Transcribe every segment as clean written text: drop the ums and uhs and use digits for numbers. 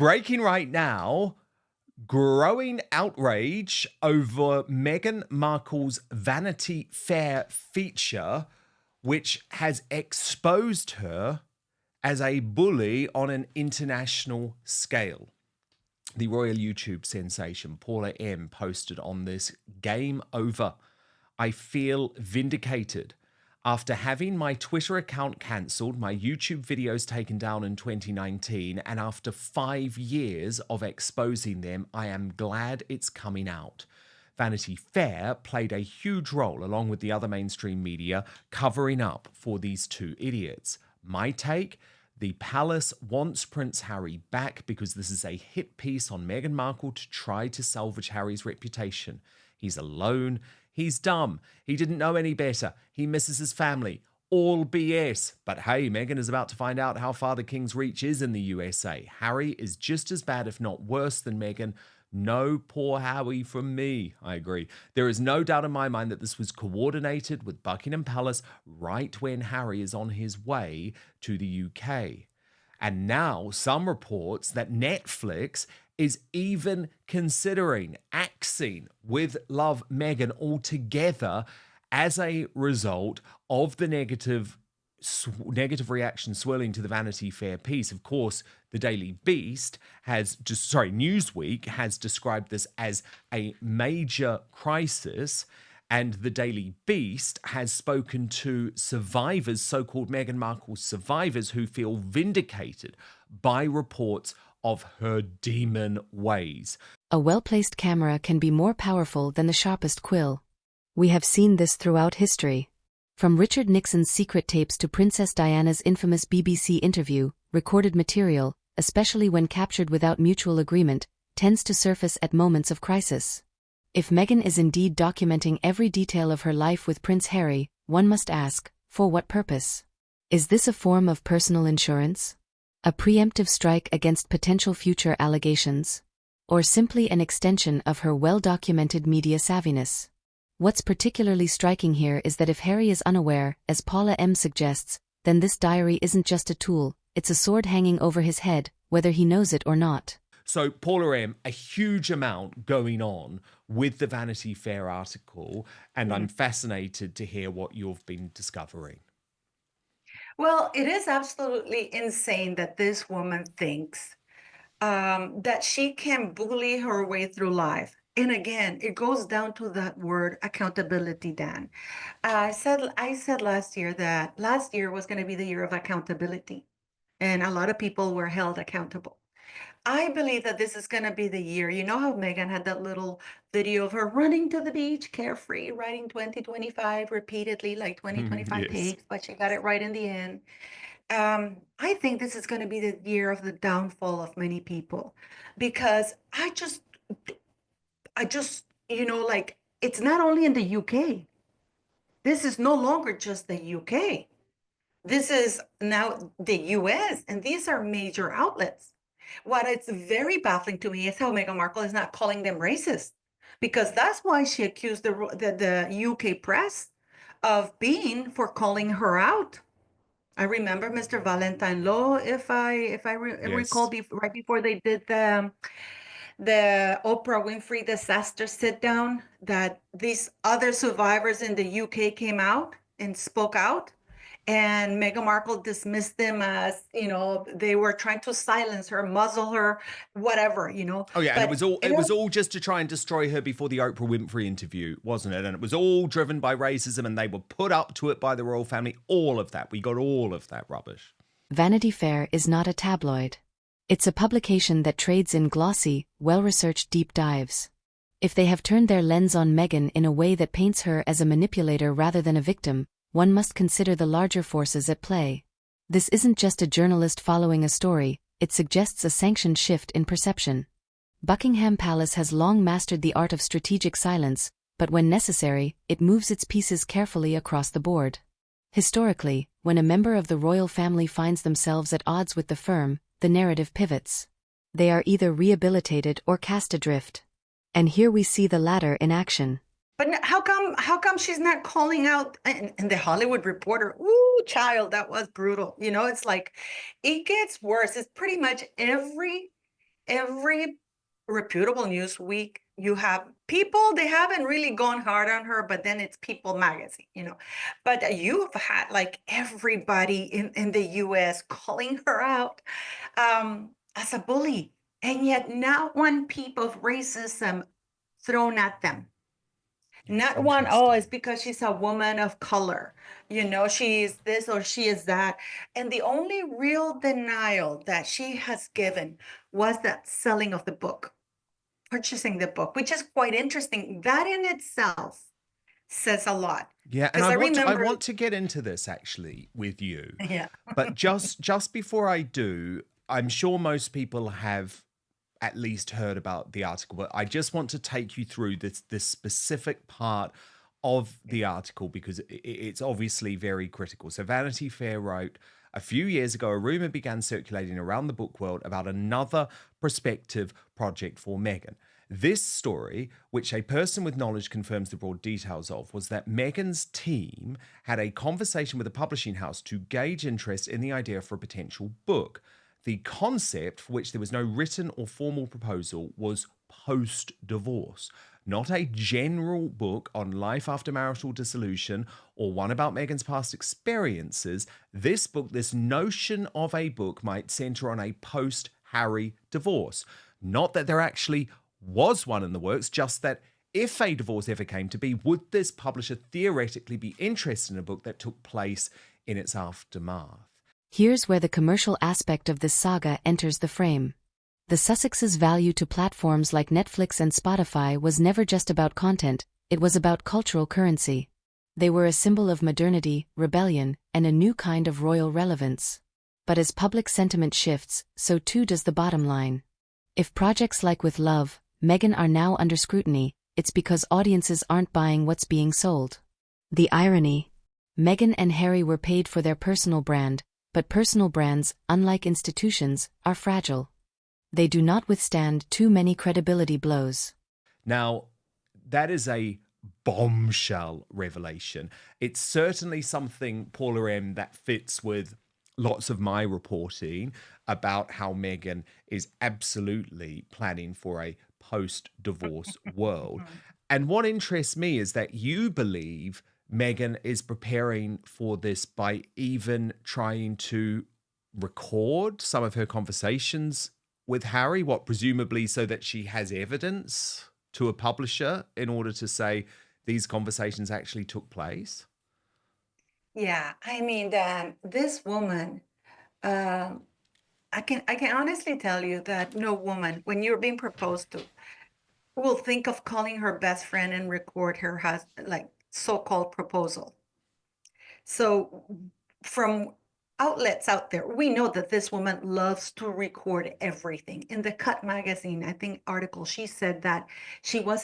Breaking right now, growing outrage over Meghan Markle's Vanity Fair feature, which has exposed her as a bully on an international scale. The royal YouTube sensation Paula M posted on this: "Game over. I feel vindicated. After having my Twitter account cancelled, my YouTube videos taken down in 2019, and after 5 years of exposing them, I am glad it's coming out." Vanity Fair played a huge role, along with the other mainstream media, covering up for these two idiots. My take: the palace wants Prince Harry back because this is a hit piece on Meghan Markle to try to salvage Harry's reputation. He's alone. He's dumb. He didn't know any better. He misses his family. All BS. But hey, Meghan is about to find out how far the king's reach is in the USA. Harry is just as bad, if not worse, than Meghan. No poor Harry from me. I agree. There is no doubt in my mind that this was coordinated with Buckingham Palace right when Harry is on his way to the UK. And now some reports that Netflix is even considering axing with Love Meghan altogether as a result of the negative reaction swirling to the Vanity Fair piece. Of course, the Daily Beast Newsweek has described this as a major crisis. And the Daily Beast has spoken to survivors, so-called Meghan Markle survivors, who feel vindicated by reports of her demon ways. A well-placed camera can be more powerful than the sharpest quill. We have seen this throughout history. From Richard Nixon's secret tapes to Princess Diana's infamous BBC interview, recorded material, especially when captured without mutual agreement, tends to surface at moments of crisis. If Meghan is indeed documenting every detail of her life with Prince Harry, one must ask, for what purpose? Is this a form of personal insurance? A preemptive strike against potential future allegations? Or simply an extension of her well-documented media savviness? What's particularly striking here is that if Harry is unaware, as Paula M suggests, then this diary isn't just a tool, it's a sword hanging over his head, whether he knows it or not. So, Paula M, a huge amount going on with the Vanity Fair article, and I'm fascinated to hear what you've been discovering. Well, it is absolutely insane that this woman thinks that she can bully her way through life. And again, it goes down to that word accountability, Dan. I said last year that last year was going to be the year of accountability, and a lot of people were held accountable. I believe that this is going to be the year. You know how Meghan had that little video of her running to the beach, carefree, writing 2025 repeatedly, like 2025 Yes. takes, but she got it right in the end. I think this is going to be the year of the downfall of many people, because like, it's not only in the UK. This is no longer just the UK. This is now the US, and these are major outlets. What it's very baffling to me is how Meghan Markle is not calling them racist, because that's why she accused the UK press of being for calling her out. I remember Mr. Valentine Law, if I recall, right before they did the Oprah Winfrey disaster sit down, that these other survivors in the UK came out and spoke out. And Meghan Markle dismissed them as, they were trying to silence her, muzzle her, whatever. Oh yeah, and But it was all just to try and destroy her before the Oprah Winfrey interview, wasn't it? And it was all driven by racism, and they were put up to it by the royal family. All of that. We got all of that rubbish. Vanity Fair is not a tabloid. It's a publication that trades in glossy, well-researched deep dives. If they have turned their lens on Meghan in a way that paints her as a manipulator rather than a victim, one must consider the larger forces at play. This isn't just a journalist following a story, it suggests a sanctioned shift in perception. Buckingham Palace has long mastered the art of strategic silence, but when necessary, it moves its pieces carefully across the board. Historically, when a member of the royal family finds themselves at odds with the firm, the narrative pivots. They are either rehabilitated or cast adrift. And here we see the latter in action. But how come she's not calling out, and the Hollywood Reporter, ooh, child, that was brutal. It's like, it gets worse. It's pretty much every every reputable news week, you have people, they haven't really gone hard on her, but then it's People magazine, But you've had like everybody in the US calling her out as a bully, and yet not one peep of racism thrown at them. Not one, oh, it's because she's a woman of color, she is this or she is that. And the only real denial that she has given was that selling of the book, purchasing the book, which is quite interesting. That in itself says a lot. Yeah, and I want to get into this actually with you. Yeah. But just before I do, I'm sure most people have at least heard about the article, but I just want to take you through this specific part of the article because it's obviously very critical. So Vanity Fair wrote, a few years ago, a rumor began circulating around the book world about another prospective project for Meghan. This story, which a person with knowledge confirms the broad details of, was that Meghan's team had a conversation with a publishing house to gauge interest in the idea for a potential book. The concept, for which there was no written or formal proposal, was post-divorce, not a general book on life after marital dissolution or one about Meghan's past experiences. This notion of a book might center on a post-Harry divorce. Not that there actually was one in the works, just that if a divorce ever came to be, would this publisher theoretically be interested in a book that took place in its aftermath? Here's where the commercial aspect of this saga enters the frame. The Sussexes' value to platforms like Netflix and Spotify was never just about content, it was about cultural currency. They were a symbol of modernity, rebellion, and a new kind of royal relevance. But as public sentiment shifts, so too does the bottom line. If projects like With Love, Meghan are now under scrutiny, it's because audiences aren't buying what's being sold. The irony: Meghan and Harry were paid for their personal brand, but personal brands, unlike institutions, are fragile. They do not withstand too many credibility blows. Now, that is a bombshell revelation. It's certainly something, Paula M., that fits with lots of my reporting about how Meghan is absolutely planning for a post-divorce world. And what interests me is that you believe Meghan is preparing for this by even trying to record some of her conversations with Harry, presumably so that she has evidence to a publisher in order to say these conversations actually took place? Yeah, I mean, this woman, I can honestly tell you that no woman, when you're being proposed to, will think of calling her best friend and record her so-called proposal. So from outlets out there, we know that this woman loves to record everything. In the Cut magazine, I think article, she said that she didn't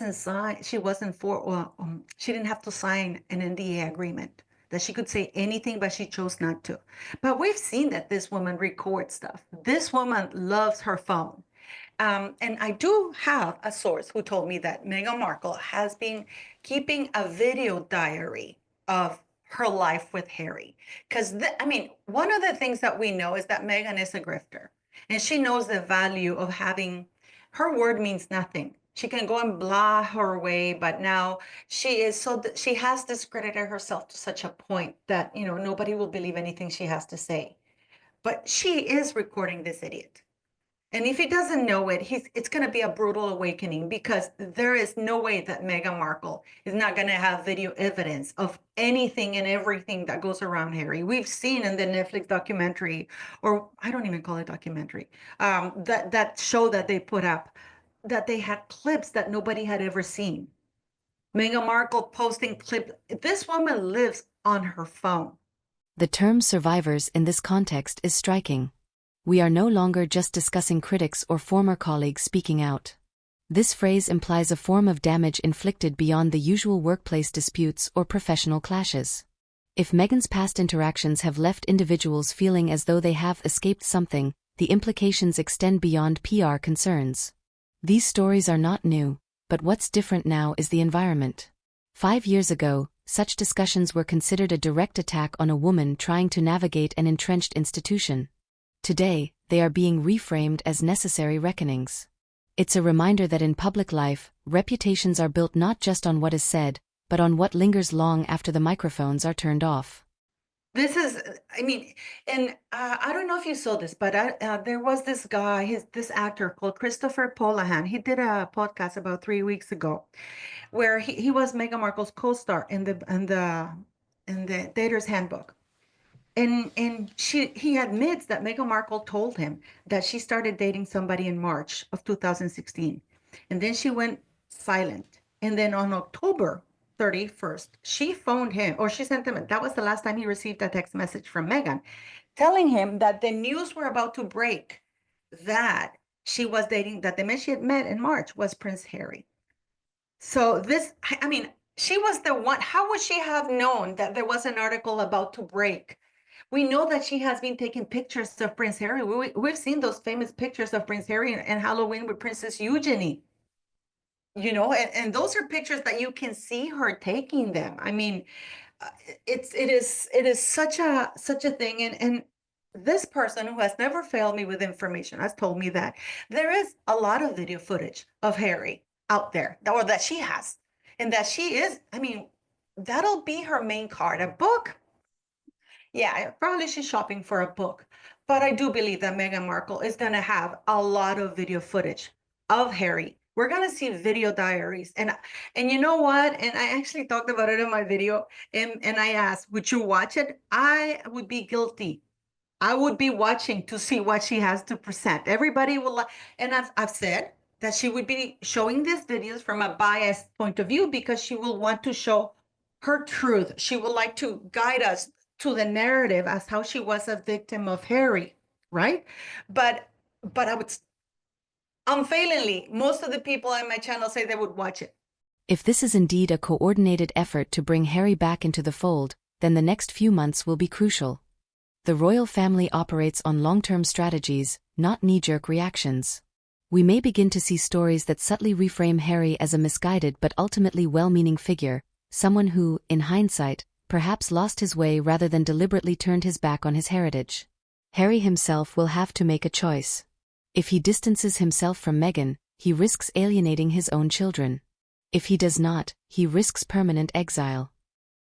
have to sign an NDA agreement, that she could say anything, but she chose not to. But we've seen that this woman records stuff. This woman loves her phone. And I do have a source who told me that Meghan Markle has been keeping a video diary of her life with Harry. Because, one of the things that we know is that Meghan is a grifter. And she knows the value of having, her word means nothing. She can go and blah her way, but now she has discredited herself to such a point that, nobody will believe anything she has to say. But she is recording this idiot. And if he doesn't know it, it's going to be a brutal awakening, because there is no way that Meghan Markle is not going to have video evidence of anything and everything that goes around Harry. We've seen in the Netflix documentary, or I don't even call it documentary, that show that they put up, that they had clips that nobody had ever seen. Meghan Markle posting clips. This woman lives on her phone. The term survivors in this context is striking. We are no longer just discussing critics or former colleagues speaking out. This phrase implies a form of damage inflicted beyond the usual workplace disputes or professional clashes. If Meghan's past interactions have left individuals feeling as though they have escaped something, the implications extend beyond PR concerns. These stories are not new, but what's different now is the environment. 5 years ago, such discussions were considered a direct attack on a woman trying to navigate an entrenched institution. Today, they are being reframed as necessary reckonings. It's a reminder that in public life, reputations are built not just on what is said, but on what lingers long after the microphones are turned off. This is, I mean, and I don't know if you saw this, but there was this guy, this actor called Christopher Polahan. He did a podcast about 3 weeks ago, where he was Meghan Markle's co-star in the Dater's Handbook, and he admits that Meghan Markle told him that she started dating somebody in March of 2016, and then she went silent, and then on October 31st, she phoned him, or she sent him, that was the last time he received a text message from Meghan, telling him that the news were about to break, that she was dating, that the man she had met in March was Prince Harry. So this, I mean, she was the one. How would she have known that there was an article about to break? We know that she has been taking pictures of Prince Harry. We've seen those famous pictures of Prince Harry and Halloween with Princess Eugenie. And those are pictures that you can see her taking them. I mean, it is such a thing. And this person who has never failed me with information has told me that there is a lot of video footage of Harry out there, or that she has, and that she is, I mean, that'll be her main card. A book, yeah, probably she's shopping for a book. But I do believe that Meghan Markle is going to have a lot of video footage of Harry. We're going to see video diaries. And you know what? And I actually talked about it in my video. And I asked, would you watch it? I would be guilty. I would be watching to see what she has to present. Everybody will like, and I've said that she would be showing these videos from a biased point of view because she will want to show her truth. She would like to guide us to the narrative as how she was a victim of Harry, right? But I would unfailingly, most of the people on my channel say they would watch it. If this is indeed a coordinated effort to bring Harry back into the fold, then the next few months will be crucial. The royal family operates on long-term strategies, not knee-jerk reactions. We may begin to see stories that subtly reframe Harry as a misguided but ultimately well-meaning figure, someone who, in hindsight, perhaps lost his way rather than deliberately turned his back on his heritage. Harry himself will have to make a choice. If he distances himself from Meghan, he risks alienating his own children. If he does not, he risks permanent exile.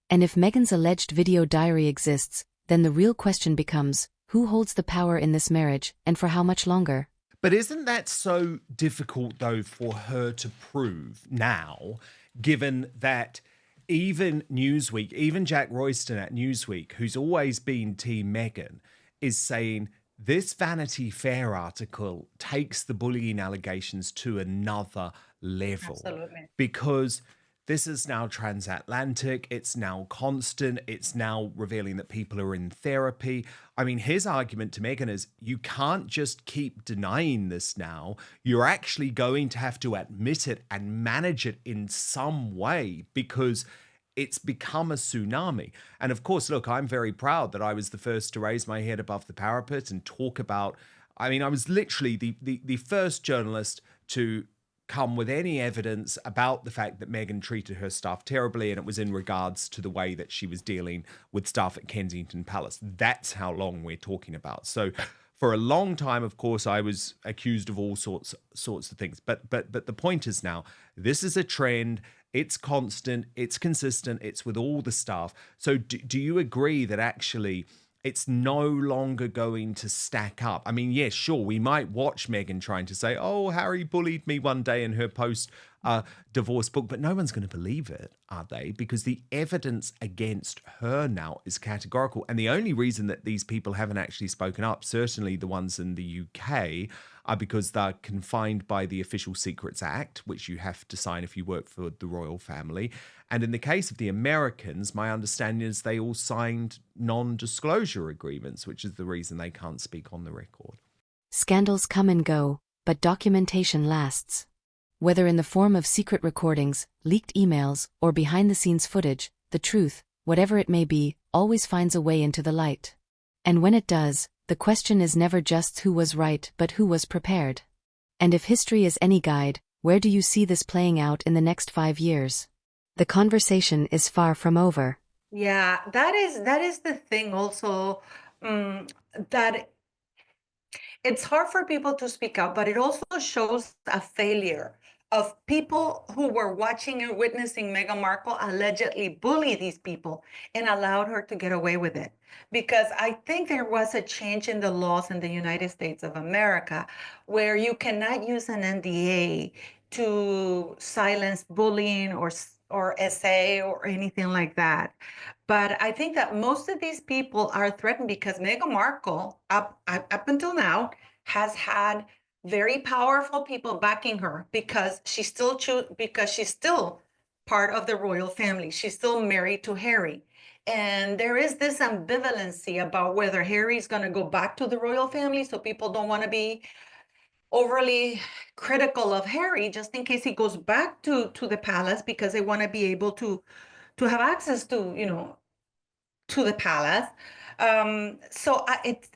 And if Meghan's alleged video diary exists, then the real question becomes, who holds the power in this marriage, and for how much longer? But isn't that so difficult, though, for her to prove now, given that even Newsweek, even Jack Royston at Newsweek, who's always been Team Meghan, is saying this Vanity Fair article takes the bullying allegations to another level. Absolutely. Because this is now transatlantic, it's now constant, it's now revealing that people are in therapy. I mean, his argument to Meghan is, you can't just keep denying this now. You're actually going to have to admit it and manage it in some way because it's become a tsunami. And of course, look, I'm very proud that I was the first to raise my head above the parapet and talk about, I mean, I was literally the first journalist to come with any evidence about the fact that Meghan treated her staff terribly, and it was in regards to the way that she was dealing with staff at Kensington Palace. That's how long we're talking about. So for a long time, of course, I was accused of all sorts of things. But the point is now, this is a trend. It's constant. It's consistent. It's with all the staff. So do you agree that actually it's no longer going to stack up? I mean, yes, sure, we might watch Meghan trying to say, oh, Harry bullied me one day in her post-divorce book, but no one's going to believe it, are they? Because the evidence against her now is categorical. And the only reason that these people haven't actually spoken up, certainly the ones in the UK, are because they're confined by the Official Secrets Act, which you have to sign if you work for the royal family. And in the case of the Americans, my understanding is they all signed non-disclosure agreements, which is the reason they can't speak on the record. Scandals come and go, but documentation lasts. Whether in the form of secret recordings, leaked emails, or behind-the-scenes footage, the truth, whatever it may be, always finds a way into the light. And when it does, the question is never just who was right but who was prepared. And if history is any guide, where do you see this playing out in the next 5 years? The conversation is far from over. Yeah, that is the thing also, that it's hard for people to speak out, but it also shows a failure of people who were watching and witnessing Meghan Markle allegedly bully these people and allowed her to get away with it. Because I think there was a change in the laws in the United States of America where you cannot use an NDA to silence bullying or SA or anything like that. But I think that most of these people are threatened because Meghan Markle, up until now, has had very powerful people backing her because because she's still part of the royal family. She's still married to Harry. And there is this ambivalency about whether Harry's going to go back to the royal family. So people don't want to be overly critical of Harry just in case he goes back to the palace because they want to be able to have access to the palace.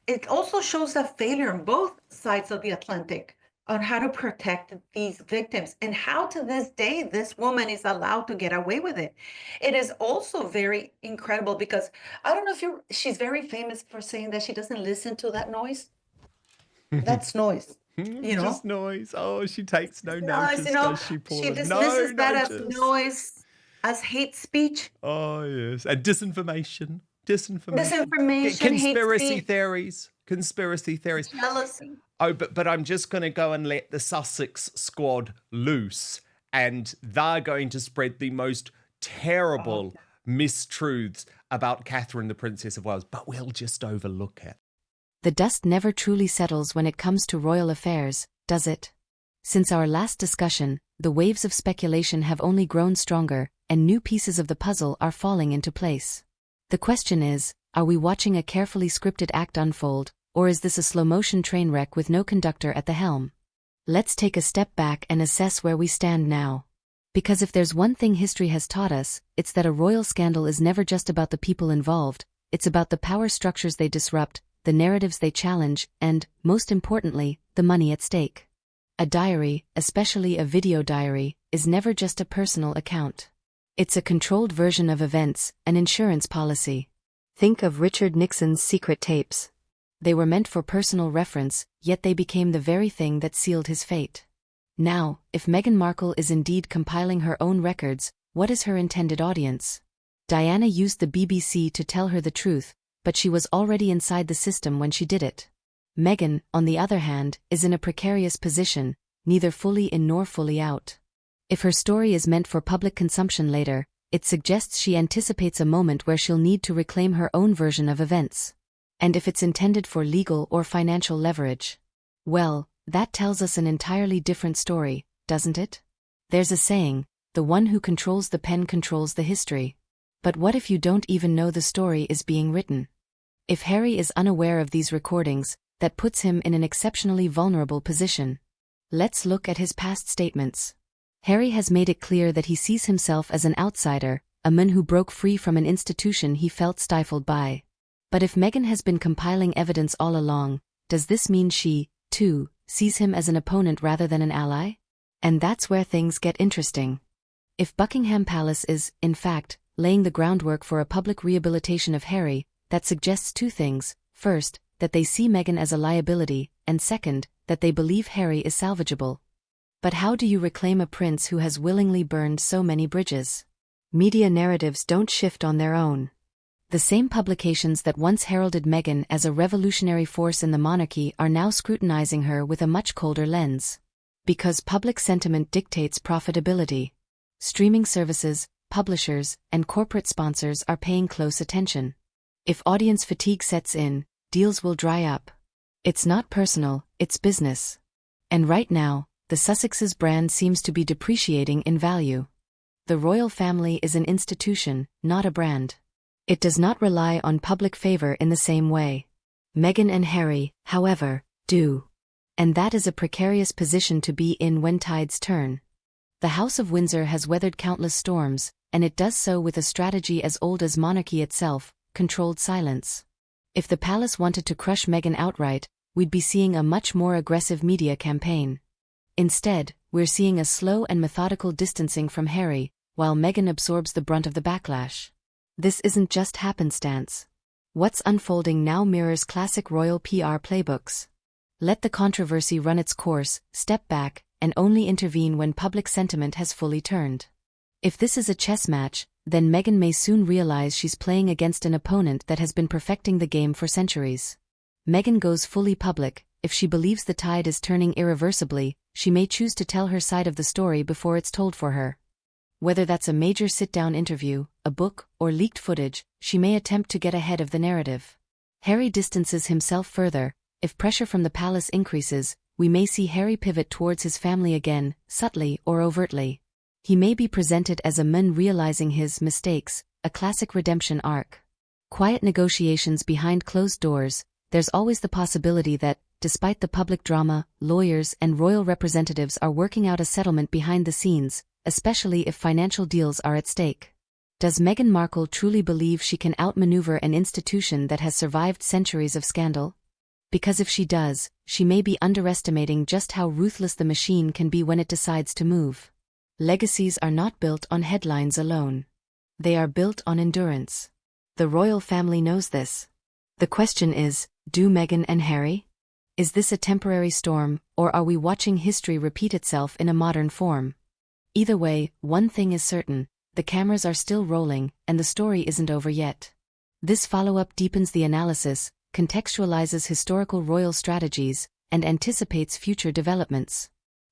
It also shows a failure on both sides of the Atlantic on how to protect these victims and how to this day this woman is allowed to get away with it. It is also very incredible because I don't know if she's very famous for saying that she doesn't listen to that noise. That's noise. Just noise. Oh, she takes no Noise, notice, does she, Paula? she dismisses that as notice. noise, as hate speech. Oh, yes. And disinformation. Conspiracy theories. jealousy. Oh, but I'm just going to go and let the Sussex squad loose, and they're going to spread the most terrible mistruths about Catherine, the Princess of Wales, but we'll just overlook it. The dust never truly settles when it comes to royal affairs, does it? Since our last discussion, the waves of speculation have only grown stronger, and new pieces of the puzzle are falling into place. The question is, are we watching a carefully scripted act unfold, or is this a slow-motion train wreck with no conductor at the helm? Let's take a step back and assess where we stand now. Because if there's one thing history has taught us, it's that a royal scandal is never just about the people involved, it's about the power structures they disrupt, the narratives they challenge, and, most importantly, the money at stake. A diary, especially a video diary, is never just a personal account. It's a controlled version of events, an insurance policy. Think of Richard Nixon's secret tapes. They were meant for personal reference, yet they became the very thing that sealed his fate. Now, if Meghan Markle is indeed compiling her own records, what is her intended audience? Diana used the BBC to tell her the truth, but she was already inside the system when she did it. Meghan, on the other hand, is in a precarious position, neither fully in nor fully out. If her story is meant for public consumption later, it suggests she anticipates a moment where she'll need to reclaim her own version of events. And if it's intended for legal or financial leverage, well, that tells us an entirely different story, doesn't it? There's a saying, the one who controls the pen controls the history. But what if you don't even know the story is being written? If Harry is unaware of these recordings, that puts him in an exceptionally vulnerable position. Let's look at his past statements. Harry has made it clear that he sees himself as an outsider, a man who broke free from an institution he felt stifled by. But if Meghan has been compiling evidence all along, does this mean she, too, sees him as an opponent rather than an ally? And that's where things get interesting. If Buckingham Palace is, in fact, laying the groundwork for a public rehabilitation of Harry, that suggests two things. First, that they see Meghan as a liability, and second, that they believe Harry is salvageable. But how do you reclaim a prince who has willingly burned so many bridges? Media narratives don't shift on their own. The same publications that once heralded Meghan as a revolutionary force in the monarchy are now scrutinizing her with a much colder lens. Because public sentiment dictates profitability. Streaming services, publishers, and corporate sponsors are paying close attention. If audience fatigue sets in, deals will dry up. It's not personal, it's business. And right now, the Sussex's brand seems to be depreciating in value. The royal family is an institution, not a brand. It does not rely on public favor in the same way. Meghan and Harry, however, do. And that is a precarious position to be in when tides turn. The House of Windsor has weathered countless storms, and it does so with a strategy as old as monarchy itself, controlled silence. If the palace wanted to crush Meghan outright, we'd be seeing a much more aggressive media campaign. Instead, we're seeing a slow and methodical distancing from Harry, while Meghan absorbs the brunt of the backlash. This isn't just happenstance. What's unfolding now mirrors classic royal PR playbooks. Let the controversy run its course, step back, and only intervene when public sentiment has fully turned. If this is a chess match, then Meghan may soon realize she's playing against an opponent that has been perfecting the game for centuries. Meghan goes fully public. If she believes the tide is turning irreversibly, she may choose to tell her side of the story before it's told for her. Whether that's a major sit-down interview, a book, or leaked footage, she may attempt to get ahead of the narrative. Harry distances himself further. If pressure from the palace increases, we may see Harry pivot towards his family again, subtly or overtly. He may be presented as a man realizing his mistakes, a classic redemption arc. Quiet negotiations behind closed doors. There's always the possibility that, despite the public drama, lawyers and royal representatives are working out a settlement behind the scenes, especially if financial deals are at stake. Does Meghan Markle truly believe she can outmaneuver an institution that has survived centuries of scandal? Because if she does, she may be underestimating just how ruthless the machine can be when it decides to move. Legacies are not built on headlines alone. They are built on endurance. The royal family knows this. The question is, do Meghan and Harry? Is this a temporary storm, or are we watching history repeat itself in a modern form? Either way, one thing is certain, the cameras are still rolling, and the story isn't over yet. This follow-up deepens the analysis, contextualizes historical royal strategies, and anticipates future developments.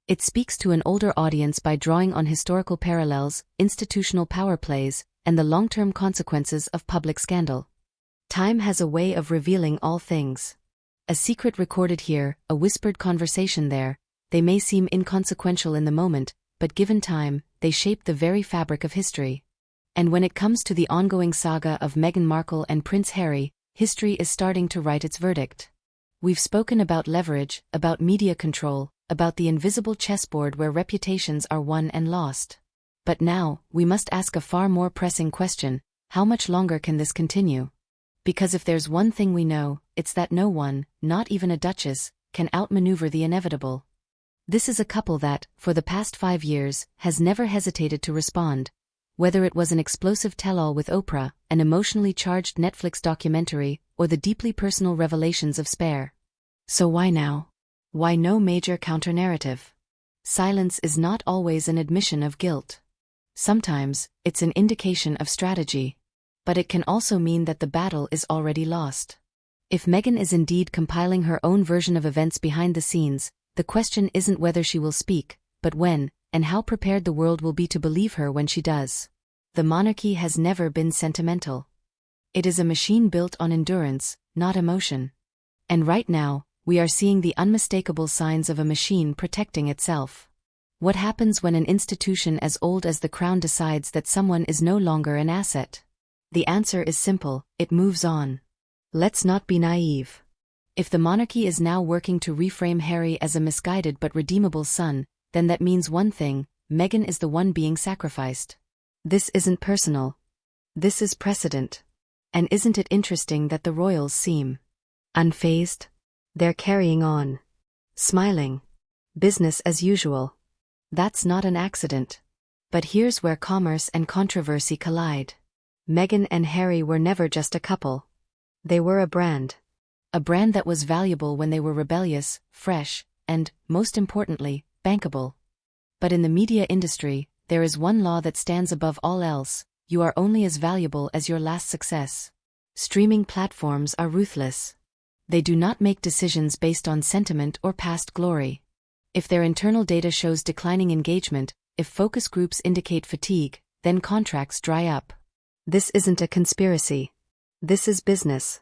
It speaks to an older audience by drawing on historical parallels, institutional power plays, and the long-term consequences of public scandal. Time has a way of revealing all things. A secret recorded here, a whispered conversation there, they may seem inconsequential in the moment, but given time, they shape the very fabric of history. And when it comes to the ongoing saga of Meghan Markle and Prince Harry, history is starting to write its verdict. We've spoken about leverage, about media control, about the invisible chessboard where reputations are won and lost. But now, we must ask a far more pressing question: how much longer can this continue? Because if there's one thing we know, it's that no one, not even a duchess, can outmaneuver the inevitable. This is a couple that, for the past 5 years, has never hesitated to respond. Whether it was an explosive tell-all with Oprah, an emotionally charged Netflix documentary, or the deeply personal revelations of Spare. So why now? Why no major counter-narrative? Silence is not always an admission of guilt. Sometimes, it's an indication of strategy. But it can also mean that the battle is already lost. If Meghan is indeed compiling her own version of events behind the scenes, the question isn't whether she will speak, but when, and how prepared the world will be to believe her when she does. The monarchy has never been sentimental. It is a machine built on endurance, not emotion. And right now, we are seeing the unmistakable signs of a machine protecting itself. What happens when an institution as old as the crown decides that someone is no longer an asset? The answer is simple: it moves on. Let's not be naive. If the monarchy is now working to reframe Harry as a misguided but redeemable son, then that means one thing: Meghan is the one being sacrificed. This isn't personal. This is precedent. And isn't it interesting that the royals seem unfazed? They're carrying on. Smiling. Business as usual. That's not an accident. But here's where commerce and controversy collide. Meghan and Harry were never just a couple. They were a brand. A brand that was valuable when they were rebellious, fresh, and, most importantly, bankable. But in the media industry, there is one law that stands above all else: you are only as valuable as your last success. Streaming platforms are ruthless. They do not make decisions based on sentiment or past glory. If their internal data shows declining engagement, if focus groups indicate fatigue, then contracts dry up. This isn't a conspiracy. This is business.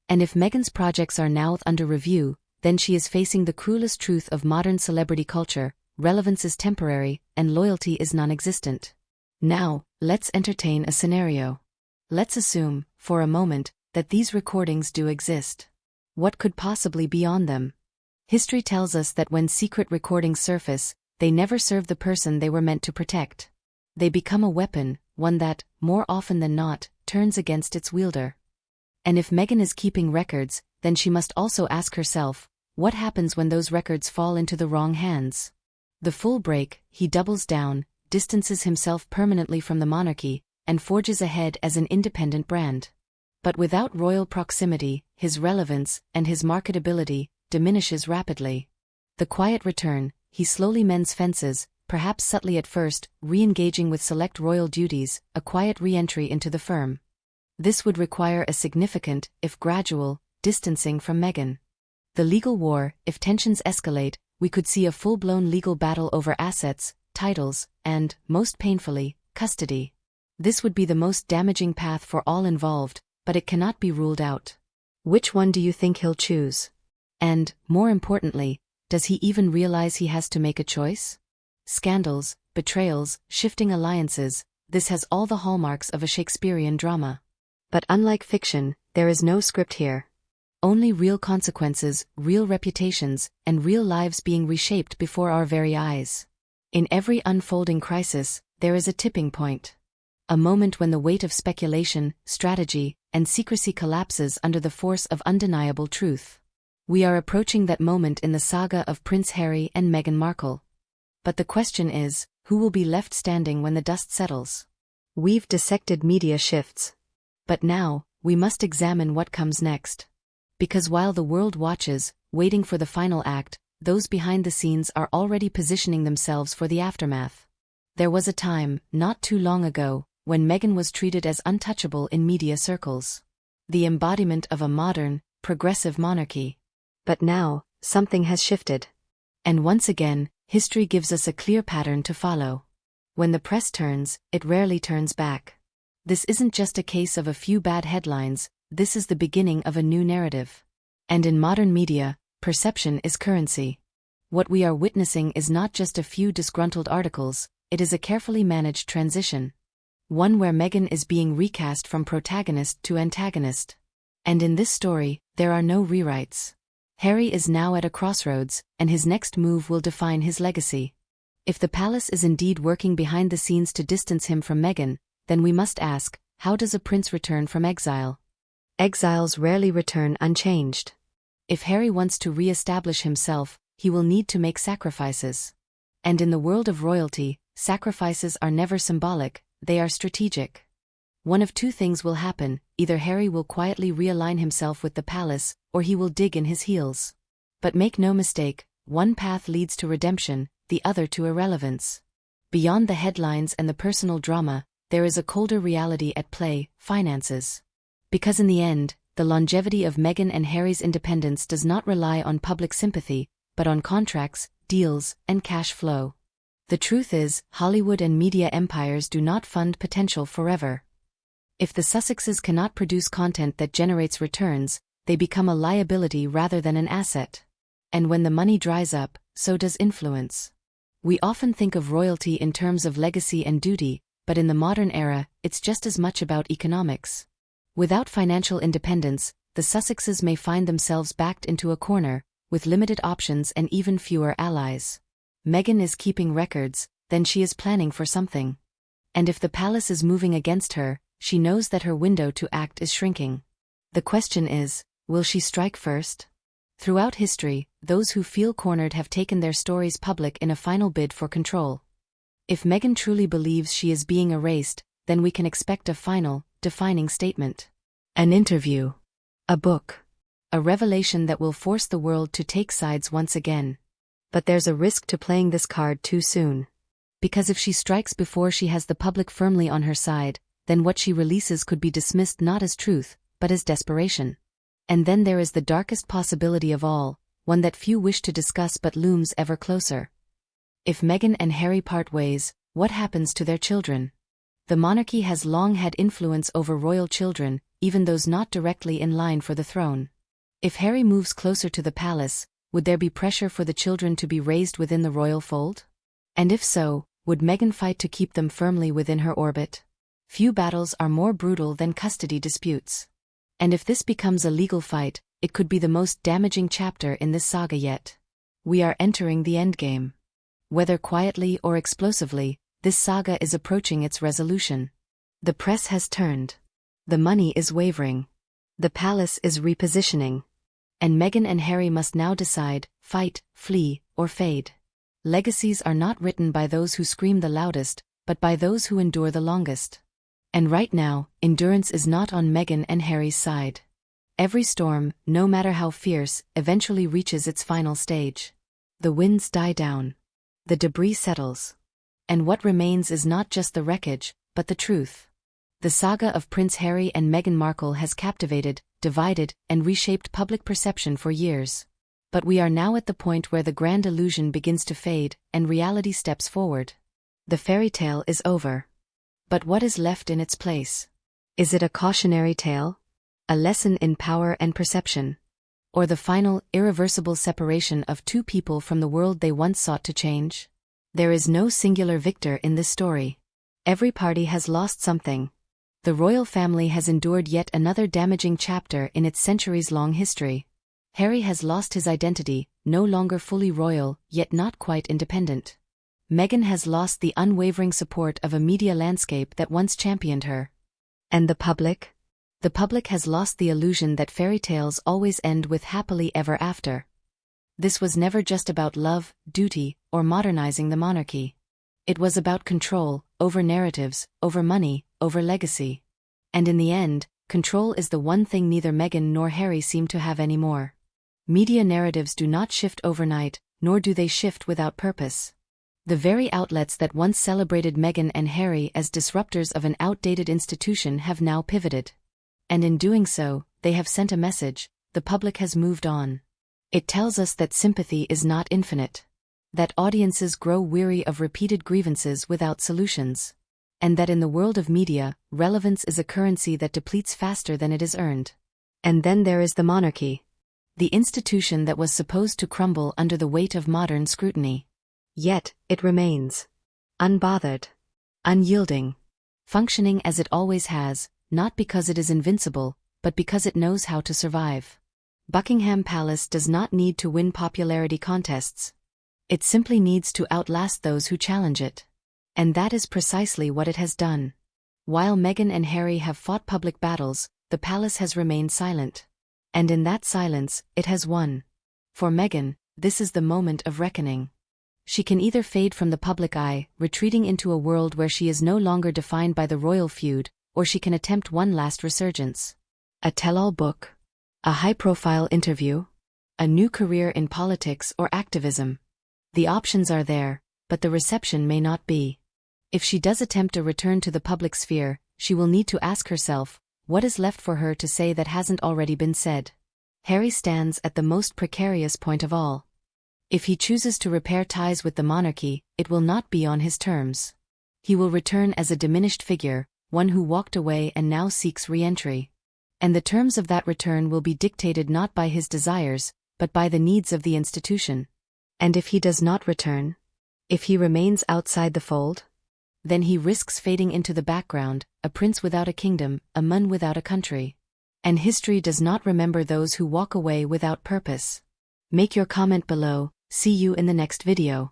And if Meghan's projects are now under review, then she is facing the cruelest truth of modern celebrity culture: relevance is temporary, and loyalty is non-existent. Now, let's entertain a scenario. Let's assume, for a moment, that these recordings do exist. What could possibly be on them? History tells us that when secret recordings surface, they never serve the person they were meant to protect. They become a weapon, one that, more often than not, turns against its wielder. And if Meghan is keeping records, then she must also ask herself, what happens when those records fall into the wrong hands? The full break: he doubles down, distances himself permanently from the monarchy, and forges ahead as an independent brand. But without royal proximity, his relevance, and his marketability, diminishes rapidly. The quiet return, he slowly mends fences, perhaps subtly at first, re-engaging with select royal duties, a quiet re-entry into the firm. This would require a significant, if gradual, distancing from Meghan. The legal war, if tensions escalate, we could see a full-blown legal battle over assets, titles, and, most painfully, custody. This would be the most damaging path for all involved, but it cannot be ruled out. Which one do you think he'll choose? And, more importantly, does he even realize he has to make a choice? Scandals, betrayals, shifting alliances, this has all the hallmarks of a Shakespearean drama. But unlike fiction, there is no script here. Only real consequences, real reputations, and real lives being reshaped before our very eyes. In every unfolding crisis, there is a tipping point. A moment when the weight of speculation, strategy, and secrecy collapses under the force of undeniable truth. We are approaching that moment in the saga of Prince Harry and Meghan Markle. But the question is, who will be left standing when the dust settles? We've dissected media shifts. But now, we must examine what comes next. Because while the world watches, waiting for the final act, those behind the scenes are already positioning themselves for the aftermath. There was a time, not too long ago, when Meghan was treated as untouchable in media circles. The embodiment of a modern, progressive monarchy. But now, something has shifted. And once again, history gives us a clear pattern to follow. When the press turns, it rarely turns back. This isn't just a case of a few bad headlines, this is the beginning of a new narrative. And in modern media, perception is currency. What we are witnessing is not just a few disgruntled articles, it is a carefully managed transition. One where Meghan is being recast from protagonist to antagonist. And in this story, there are no rewrites. Harry is now at a crossroads, and his next move will define his legacy. If the palace is indeed working behind the scenes to distance him from Meghan, then we must ask, how does a prince return from exile? Exiles rarely return unchanged. If Harry wants to re-establish himself, he will need to make sacrifices. And in the world of royalty, sacrifices are never symbolic, they are strategic. One of two things will happen, either Harry will quietly realign himself with the palace, or he will dig in his heels. But make no mistake, one path leads to redemption, the other to irrelevance. Beyond the headlines and the personal drama, there is a colder reality at play, finances. Because in the end, the longevity of Meghan and Harry's independence does not rely on public sympathy, but on contracts, deals, and cash flow. The truth is, Hollywood and media empires do not fund potential forever. If the Sussexes cannot produce content that generates returns, they become a liability rather than an asset. And when the money dries up, so does influence. We often think of royalty in terms of legacy and duty, but in the modern era, it's just as much about economics. Without financial independence, the Sussexes may find themselves backed into a corner, with limited options and even fewer allies. Meghan is keeping records, then she is planning for something. And if the palace is moving against her, she knows that her window to act is shrinking. The question is, will she strike first? Throughout history, those who feel cornered have taken their stories public in a final bid for control. If Meghan truly believes she is being erased, then we can expect a final, defining statement. An interview. A book. A revelation that will force the world to take sides once again. But there's a risk to playing this card too soon. Because if she strikes before she has the public firmly on her side, then what she releases could be dismissed not as truth, but as desperation. And then there is the darkest possibility of all, one that few wish to discuss but looms ever closer. If Meghan and Harry part ways, what happens to their children? The monarchy has long had influence over royal children, even those not directly in line for the throne. If Harry moves closer to the palace, would there be pressure for the children to be raised within the royal fold? And if so, would Meghan fight to keep them firmly within her orbit? Few battles are more brutal than custody disputes. And if this becomes a legal fight, it could be the most damaging chapter in this saga yet. We are entering the endgame. Whether quietly or explosively, this saga is approaching its resolution. The press has turned. The money is wavering. The palace is repositioning. And Meghan and Harry must now decide, fight, flee, or fade. Legacies are not written by those who scream the loudest, but by those who endure the longest. And right now, endurance is not on Meghan and Harry's side. Every storm, no matter how fierce, eventually reaches its final stage. The winds die down. The debris settles. And what remains is not just the wreckage, but the truth. The saga of Prince Harry and Meghan Markle has captivated, divided, and reshaped public perception for years. But we are now at the point where the grand illusion begins to fade, and reality steps forward. The fairy tale is over. But what is left in its place? Is it a cautionary tale? A lesson in power and perception? Or the final, irreversible separation of two people from the world they once sought to change? There is no singular victor in this story. Every party has lost something. The royal family has endured yet another damaging chapter in its centuries-long history. Harry has lost his identity, no longer fully royal, yet not quite independent. Meghan has lost the unwavering support of a media landscape that once championed her. And the public? The public has lost the illusion that fairy tales always end with happily ever after. This was never just about love, duty, or modernizing the monarchy. It was about control, over narratives, over money, over legacy. And in the end, control is the one thing neither Meghan nor Harry seem to have anymore. Media narratives do not shift overnight, nor do they shift without purpose. The very outlets that once celebrated Meghan and Harry as disruptors of an outdated institution have now pivoted. And in doing so, they have sent a message: the public has moved on. It tells us that sympathy is not infinite. That audiences grow weary of repeated grievances without solutions. And that in the world of media, relevance is a currency that depletes faster than it is earned. And then there is the monarchy. The institution that was supposed to crumble under the weight of modern scrutiny. Yet, it remains. Unbothered. Unyielding. Functioning as it always has, not because it is invincible, but because it knows how to survive. Buckingham Palace does not need to win popularity contests. It simply needs to outlast those who challenge it. And that is precisely what it has done. While Meghan and Harry have fought public battles, the palace has remained silent. And in that silence, it has won. For Meghan, this is the moment of reckoning. She can either fade from the public eye, retreating into a world where she is no longer defined by the royal feud, or she can attempt one last resurgence. A tell-all book? A high-profile interview? A new career in politics or activism? The options are there, but the reception may not be. If she does attempt a return to the public sphere, she will need to ask herself, what is left for her to say that hasn't already been said? Harry stands at the most precarious point of all. If he chooses to repair ties with the monarchy, it will not be on his terms. He will return as a diminished figure, one who walked away and now seeks re-entry. And the terms of that return will be dictated not by his desires, but by the needs of the institution. And if he does not return? If he remains outside the fold? Then he risks fading into the background, a prince without a kingdom, a man without a country. And history does not remember those who walk away without purpose. Make your comment below. See you in the next video.